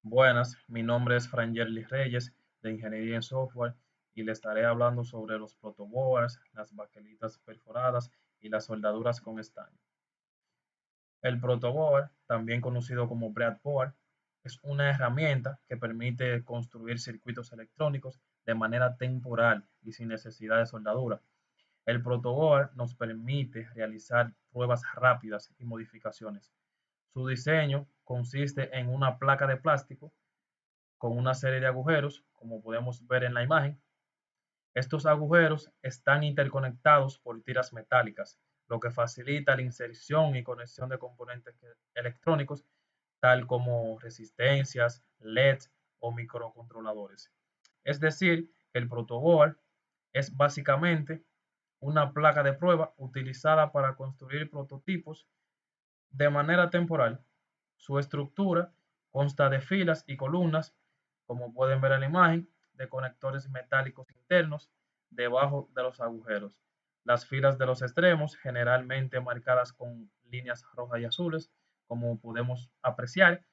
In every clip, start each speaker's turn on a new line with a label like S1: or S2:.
S1: Buenas, mi nombre es Frangerly Reyes de Ingeniería en Software y le estaré hablando sobre los protoboards, las baquelitas perforadas y las soldaduras con estaño. El protoboard, también conocido como breadboard, es una herramienta que permite construir circuitos electrónicos de manera temporal y sin necesidad de soldadura. El protoboard nos permite realizar pruebas rápidas y modificaciones. Su diseño consiste en una placa de plástico con una serie de agujeros, como podemos ver en la imagen. Estos agujeros están interconectados por tiras metálicas, lo que facilita la inserción y conexión de componentes electrónicos, tal como resistencias, LEDs o microcontroladores. Es decir, el protoboard es básicamente una placa de prueba utilizada para construir prototipos de manera temporal. Su estructura consta de filas y columnas, como pueden ver en la imagen, de conectores metálicos internos debajo de los agujeros. Las filas de los extremos, generalmente marcadas con líneas rojas y azules, como podemos apreciar,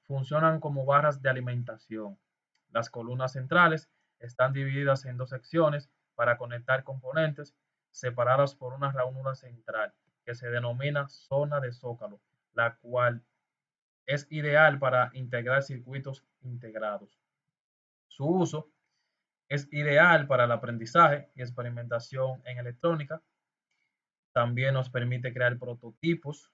S1: funcionan como barras de alimentación. Las columnas centrales están divididas en dos secciones para conectar componentes separadas por una ranura central que se denomina zona de zócalo, la cual es ideal para integrar circuitos integrados. Su uso es ideal para el aprendizaje y experimentación en electrónica. También nos permite crear prototipos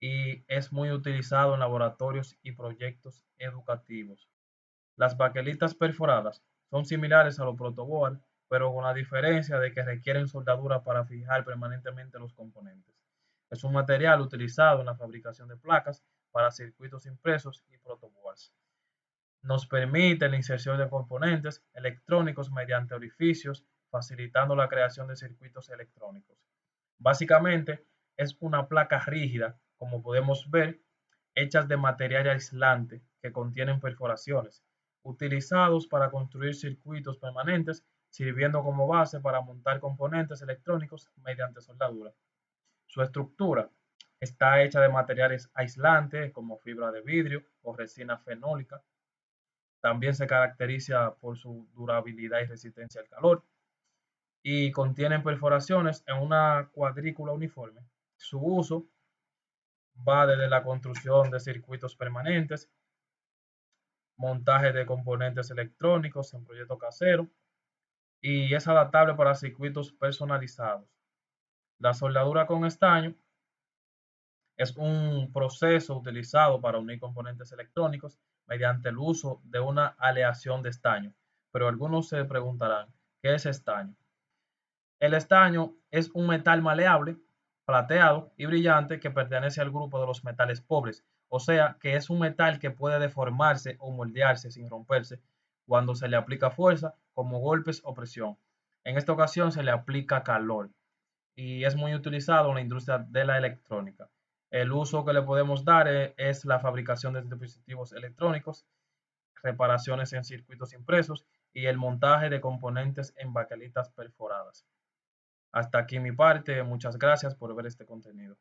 S1: y es muy utilizado en laboratorios y proyectos educativos. Las baquelitas perforadas son similares a los protoboard, pero con la diferencia de que requieren soldadura para fijar permanentemente los componentes. Es un material utilizado en la fabricación de placas para circuitos impresos y protoboards. Nos permite la inserción de componentes electrónicos mediante orificios, facilitando la creación de circuitos electrónicos. Básicamente es una placa rígida, como podemos ver, hechas de material aislante que contienen perforaciones, utilizados para construir circuitos permanentes, sirviendo como base para montar componentes electrónicos mediante soldadura. Su estructura está hecha de materiales aislantes como fibra de vidrio o resina fenólica. También se caracteriza por su durabilidad y resistencia al calor y contienen perforaciones en una cuadrícula uniforme. Su uso va desde la construcción de circuitos permanentes, montaje de componentes electrónicos en proyectos caseros y es adaptable para circuitos personalizados. La soldadura con estaño es un proceso utilizado para unir componentes electrónicos mediante el uso de una aleación de estaño. Pero algunos se preguntarán, ¿qué es estaño? El estaño es un metal maleable, plateado y brillante que pertenece al grupo de los metales pobres, o sea que es un metal que puede deformarse o moldearse sin romperse cuando se le aplica fuerza, como golpes o presión. En esta ocasión se le aplica calor y es muy utilizado en la industria de la electrónica. El uso que le podemos dar es la fabricación de dispositivos electrónicos, reparaciones en circuitos impresos y el montaje de componentes en baquelitas perforadas. Hasta aquí mi parte. Muchas gracias por ver este contenido.